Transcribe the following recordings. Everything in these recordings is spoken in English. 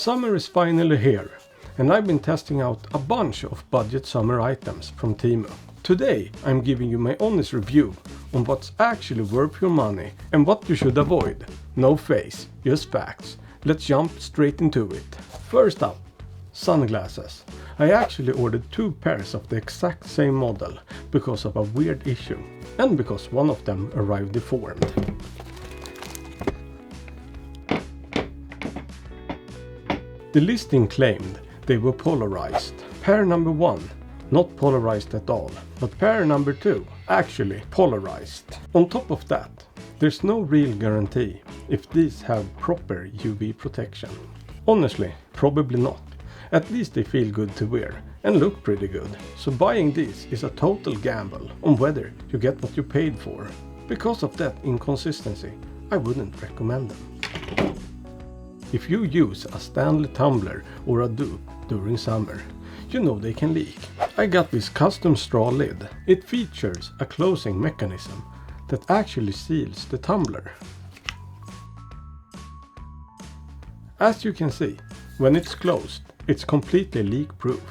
Summer is finally here, and I've been testing out a bunch of budget summer items from Temu. Today I'm giving you my honest review on what's actually worth your money and what you should avoid. No face, just facts. Let's jump straight into it. First up, sunglasses. I actually ordered 2 pairs of the exact same model because of a weird issue and because one of them arrived deformed. The listing claimed they were polarized. Pair number 1, not polarized at all, but pair number 2, actually polarized. On top of that, there's no real guarantee if these have proper UV protection. Honestly, probably not. At least they feel good to wear and look pretty good. So buying these is a total gamble on whether you get what you paid for. Because of that inconsistency, I wouldn't recommend them. If you use a Stanley tumbler or a dupe during summer, you know they can leak. I got this custom straw lid. It features a closing mechanism that actually seals the tumbler. As you can see, when it's closed, it's completely leak-proof.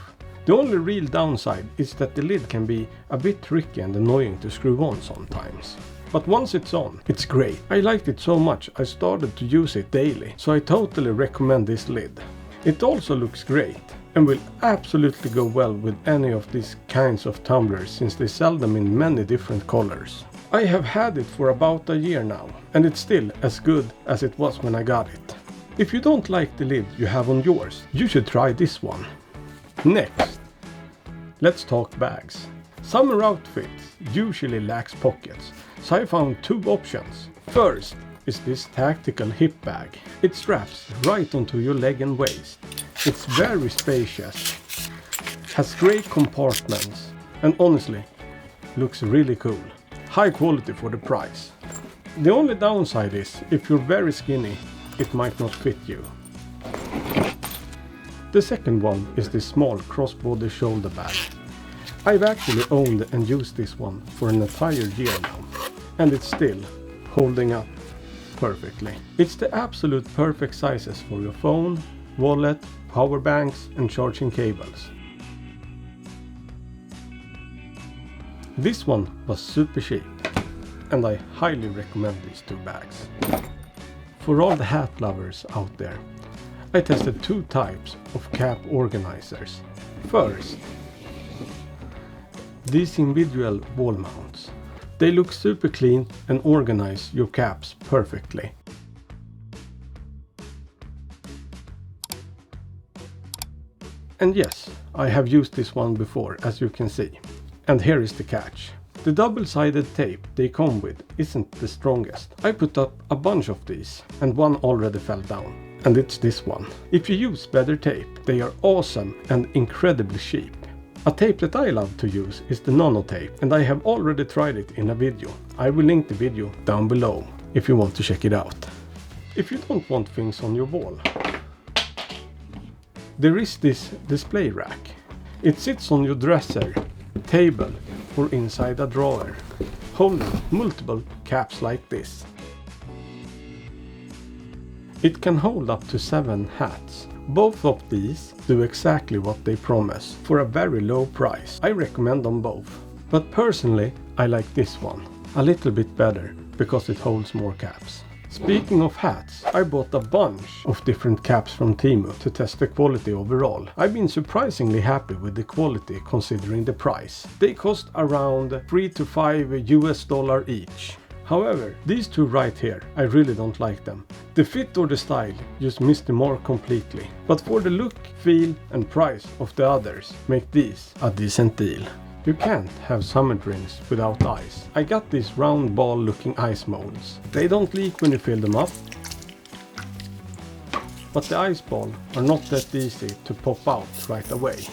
The only real downside is that the lid can be a bit tricky and annoying to screw on sometimes. But once it's on, it's great. I liked it so much I started to use it daily, so I totally recommend this lid. It also looks great and will absolutely go well with any of these kinds of tumblers since they sell them in many different colors. I have had it for about a year now and it's still as good as it was when I got it. If you don't like the lid you have on yours, you should try this one. Next, let's talk bags. Summer outfits usually lacks pockets, so I found 2 options. First is this tactical hip bag. It straps right onto your leg and waist. It's very spacious, has great compartments, and honestly, looks really cool. High quality for the price. The only downside is, if you're very skinny, it might not fit you. The second one is this small crossbody shoulder bag. I've actually owned and used this one for an entire year now, and it's still holding up perfectly. It's the absolute perfect sizes for your phone, wallet, power banks and charging cables. This one was super cheap, and I highly recommend these 2 bags. For all the hat lovers out there, I tested 2 types of cap organizers. First, these individual wall mounts. They look super clean and organize your caps perfectly. And yes, I have used this one before, as you can see. And here is the catch. The double-sided tape they come with isn't the strongest. I put up a bunch of these and one already fell down. And it's this one. If you use better tape, they are awesome and incredibly cheap. A tape that I love to use is the nano tape, and I have already tried it in a video. I will link the video down below if you want to check it out. If you don't want things on your wall, there is this display rack. It sits on your dresser, table or inside a drawer, holding multiple caps like this. It can hold up to 7 hats. Both of these do exactly what they promise for a very low price. I recommend them both. But personally, I like this one a little bit better because it holds more caps. Speaking of hats, I bought a bunch of different caps from Temu to test the quality overall. I've been surprisingly happy with the quality considering the price. They cost around $3 to $5 each. However, these 2 right here, I really don't like them. The fit or the style just miss the mark completely. But for the look, feel and price of the others, make these a decent deal. You can't have summer drinks without ice. I got these round ball looking ice molds. They don't leak when you fill them up. But the ice balls are not that easy to pop out right away.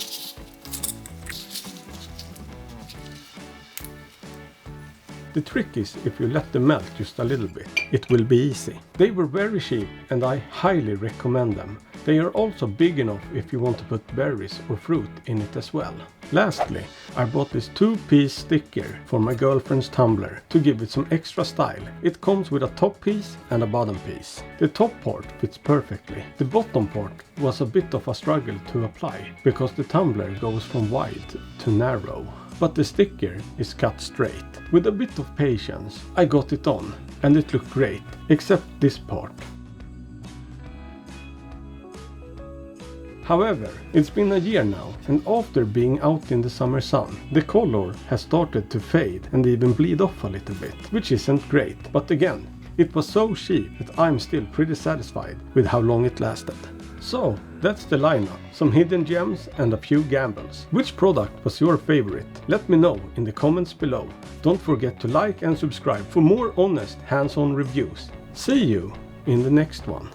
The trick is if you let them melt just a little bit, it will be easy. They were very cheap and I highly recommend them. They are also big enough if you want to put berries or fruit in it as well. Lastly, I bought this 2-piece sticker for my girlfriend's Tumbler to give it some extra style. It comes with a top piece and a bottom piece. The top part fits perfectly. The bottom part was a bit of a struggle to apply because the Tumbler goes from wide to narrow. But the sticker is cut straight. With a bit of patience, I got it on and it looked great, except this part. However, it's been a year now, and after being out in the summer sun, the color has started to fade and even bleed off a little bit, which isn't great. But again, it was so cheap that I'm still pretty satisfied with how long it lasted. So, that's the lineup, some hidden gems and a few gambles. Which product was your favorite? Let me know in the comments below. Don't forget to like and subscribe for more honest hands-on reviews. See you in the next one.